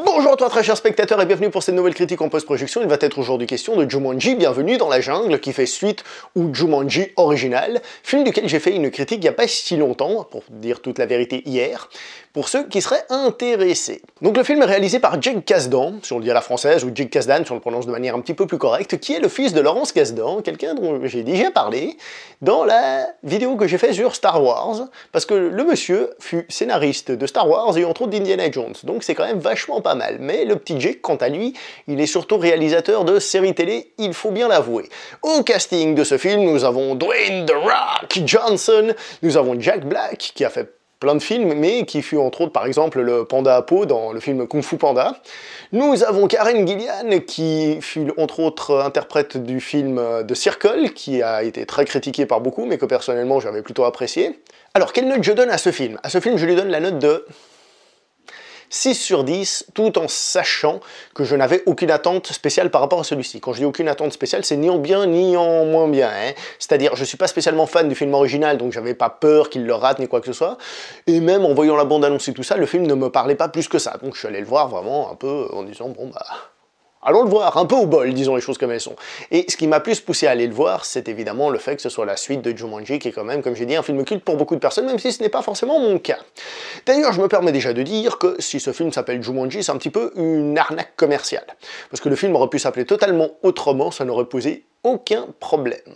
Bonjour à toi très cher spectateur et bienvenue pour cette nouvelle critique en post-projection. Il va être aujourd'hui question de Jumanji, Bienvenue dans la jungle, qui fait suite au Jumanji original, film duquel j'ai fait une critique il n'y a pas si longtemps, pour dire toute la vérité hier, pour ceux qui seraient intéressés. Donc le film est réalisé par Jake Kasdan, si on le dit à la française, ou Jake Kasdan si on le prononce de manière un petit peu plus correcte, qui est le fils de Laurence Kasdan, quelqu'un dont j'ai déjà parlé dans la vidéo que j'ai faite sur Star Wars, parce que le monsieur fut scénariste de Star Wars et entre autres d'Indiana Jones, donc c'est quand même vachement pas mal. Mais le petit Jake, quant à lui, il est surtout réalisateur de séries télé, il faut bien l'avouer. Au casting de ce film, nous avons Dwayne The Rock Johnson, nous avons Jack Black, qui a fait plein de films, mais qui fut entre autres par exemple le panda à peau dans le film Kung Fu Panda. Nous avons Karen Gillan, qui fut entre autres interprète du film The Circle, qui a été très critiqué par beaucoup, mais que personnellement j'avais plutôt apprécié. Alors, quelle note je donne à ce film? À ce film, je lui donne la note de 6 sur 10, tout en sachant que je n'avais aucune attente spéciale par rapport à celui-ci. Quand je dis aucune attente spéciale, c'est ni en bien ni en moins bien. Hein. C'est-à-dire, je suis pas spécialement fan du film original, donc j'avais pas peur qu'il le rate ni quoi que ce soit. Et même en voyant la bande-annonce et tout ça, le film ne me parlait pas plus que ça. Donc je suis allé le voir vraiment un peu en disant, bon bah... allons le voir, un peu au bol, disons les choses comme elles sont. Et ce qui m'a plus poussé à aller le voir, c'est évidemment le fait que ce soit la suite de Jumanji, qui est quand même, comme j'ai dit, un film culte pour beaucoup de personnes, même si ce n'est pas forcément mon cas. D'ailleurs, je me permets déjà de dire que si ce film s'appelle Jumanji, c'est un petit peu une arnaque commerciale. Parce que le film aurait pu s'appeler totalement autrement, ça n'aurait posé aucun problème.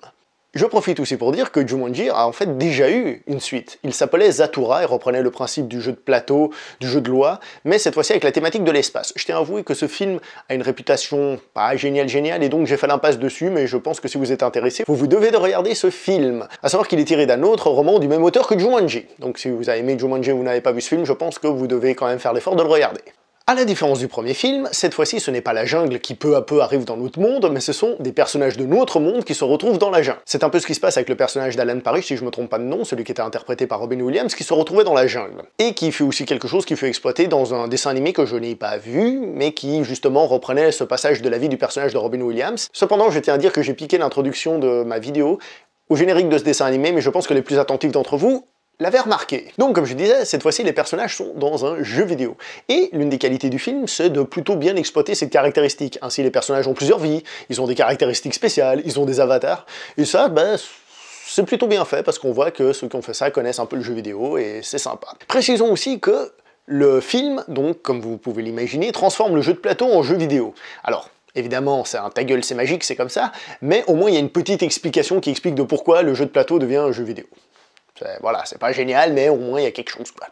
Je profite aussi pour dire que Jumanji a en fait déjà eu une suite. Il s'appelait Zathura et reprenait le principe du jeu de plateau, du jeu de loi, mais cette fois-ci avec la thématique de l'espace. Je tiens à avouer que ce film a une réputation pas géniale, et donc j'ai fait l'impasse dessus, mais je pense que si vous êtes intéressé, vous devez de regarder ce film. À savoir qu'il est tiré d'un autre roman du même auteur que Jumanji. Donc si vous avez aimé Jumanji et vous n'avez pas vu ce film, je pense que vous devez quand même faire l'effort de le regarder. À la différence du premier film, cette fois-ci ce n'est pas la jungle qui peu à peu arrive dans notre monde, mais ce sont des personnages de notre monde qui se retrouvent dans la jungle. C'est un peu ce qui se passe avec le personnage d'Alan Parrish, si je me trompe pas de nom, celui qui était interprété par Robin Williams, qui se retrouvait dans la jungle. Et qui fut aussi quelque chose qui fut exploité dans un dessin animé que je n'ai pas vu, mais qui justement reprenait ce passage de la vie du personnage de Robin Williams. Cependant, je tiens à dire que j'ai piqué l'introduction de ma vidéo au générique de ce dessin animé, mais je pense que les plus attentifs d'entre vous l'avait remarqué. Donc comme je disais, cette fois-ci les personnages sont dans un jeu vidéo. Et l'une des qualités du film, c'est de plutôt bien exploiter cette caractéristique. Ainsi les personnages ont plusieurs vies, ils ont des caractéristiques spéciales, ils ont des avatars, et ça, ben, c'est plutôt bien fait, parce qu'on voit que ceux qui ont fait ça connaissent un peu le jeu vidéo, et c'est sympa. Précisons aussi que le film, donc comme vous pouvez l'imaginer, transforme le jeu de plateau en jeu vidéo. Alors, évidemment, c'est un ta gueule, c'est magique, c'est comme ça, mais au moins il y a une petite explication qui explique de pourquoi le jeu de plateau devient un jeu vidéo. Voilà, c'est pas génial, mais au moins il y a quelque chose, quoi.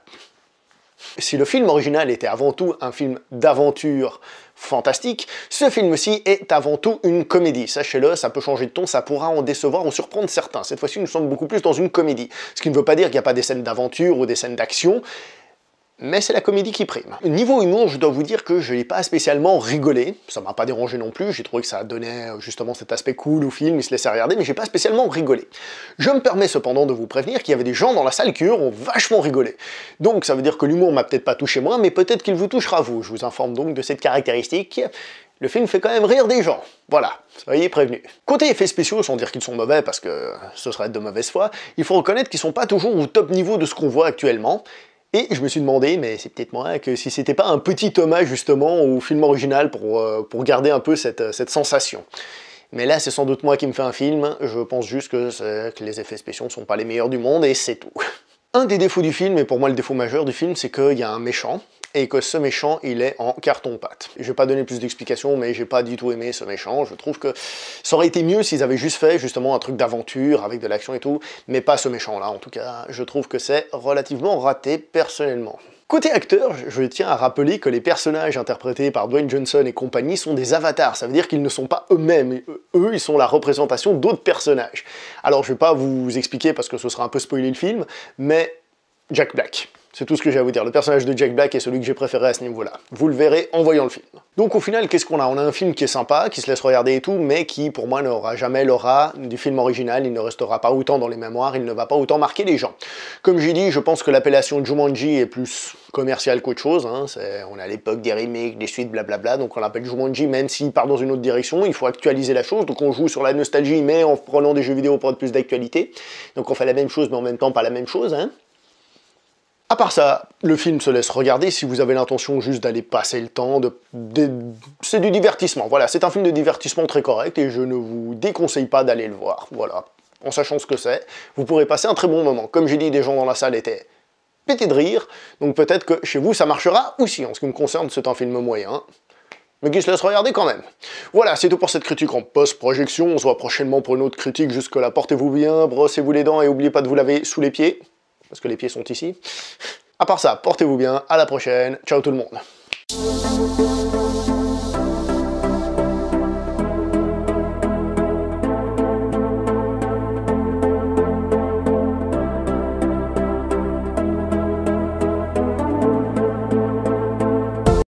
Si le film original était avant tout un film d'aventure fantastique, ce film-ci est avant tout une comédie. Sachez-le, ça peut changer de ton, ça pourra en décevoir ou surprendre certains. Cette fois-ci, nous sommes beaucoup plus dans une comédie. Ce qui ne veut pas dire qu'il n'y a pas des scènes d'aventure ou des scènes d'action, mais c'est la comédie qui prime. Niveau humour, je dois vous dire que je n'ai pas spécialement rigolé, ça m'a pas dérangé non plus, j'ai trouvé que ça donnait justement cet aspect cool au film, il se laissait regarder, mais j'ai pas spécialement rigolé. Je me permets cependant de vous prévenir qu'il y avait des gens dans la salle qui eux ont vachement rigolé. Donc ça veut dire que l'humour m'a peut-être pas touché moi, mais peut-être qu'il vous touchera vous. Je vous informe donc de cette caractéristique. Le film fait quand même rire des gens. Voilà, soyez prévenus. Côté effets spéciaux, sans dire qu'ils sont mauvais parce que ce serait de mauvaise foi, il faut reconnaître qu'ils sont pas toujours au top niveau de ce qu'on voit actuellement. Et je me suis demandé, mais c'est peut-être moi, que si c'était pas un petit hommage justement au film original pour garder un peu cette sensation. Mais là, c'est sans doute moi qui me fais un film, je pense juste que les effets spéciaux ne sont pas les meilleurs du monde, et c'est tout. Un des défauts du film, et pour moi le défaut majeur du film, c'est qu'il y a un méchant, et que ce méchant, il est en carton-pâte. Je vais pas donner plus d'explications, mais j'ai pas du tout aimé ce méchant, je trouve que ça aurait été mieux s'ils avaient juste fait justement un truc d'aventure, avec de l'action et tout, mais pas ce méchant-là, en tout cas, je trouve que c'est relativement raté, personnellement. Côté acteur, je tiens à rappeler que les personnages interprétés par Dwayne Johnson et compagnie sont des avatars, ça veut dire qu'ils ne sont pas eux-mêmes, eux ils sont la représentation d'autres personnages. Alors je vais pas vous expliquer parce que ce sera un peu spoiler le film, mais Jack Black. C'est tout ce que j'ai à vous dire. Le personnage de Jack Black est celui que j'ai préféré à ce niveau-là. Vous le verrez en voyant le film. Donc au final, qu'est-ce qu'on a? On a un film qui est sympa, qui se laisse regarder et tout, mais qui pour moi n'aura jamais l'aura du film original, il ne restera pas autant dans les mémoires, il ne va pas autant marquer les gens. Comme j'ai dit, je pense que l'appellation Jumanji est plus commerciale qu'autre chose, hein. On est à l'époque des remakes, des suites, blablabla, donc on l'appelle Jumanji, même s'il part dans une autre direction, il faut actualiser la chose, donc on joue sur la nostalgie, mais en prenant des jeux vidéo pour être plus d'actualité. Donc on fait la même chose, mais en même temps pas la même chose, hein. À part ça, le film se laisse regarder si vous avez l'intention juste d'aller passer le temps, c'est du divertissement, voilà, c'est un film de divertissement très correct et je ne vous déconseille pas d'aller le voir, voilà. En sachant ce que c'est, vous pourrez passer un très bon moment. Comme j'ai dit, des gens dans la salle étaient pétés de rire, donc peut-être que chez vous ça marchera aussi. En ce qui me concerne, c'est un film moyen, mais qui se laisse regarder quand même. Voilà, c'est tout pour cette critique en post-projection, on se voit prochainement pour une autre critique, jusque-là portez-vous bien, brossez-vous les dents et n'oubliez pas de vous laver sous les pieds. Parce que les pieds sont ici. À part ça, portez-vous bien, à la prochaine, ciao tout le monde.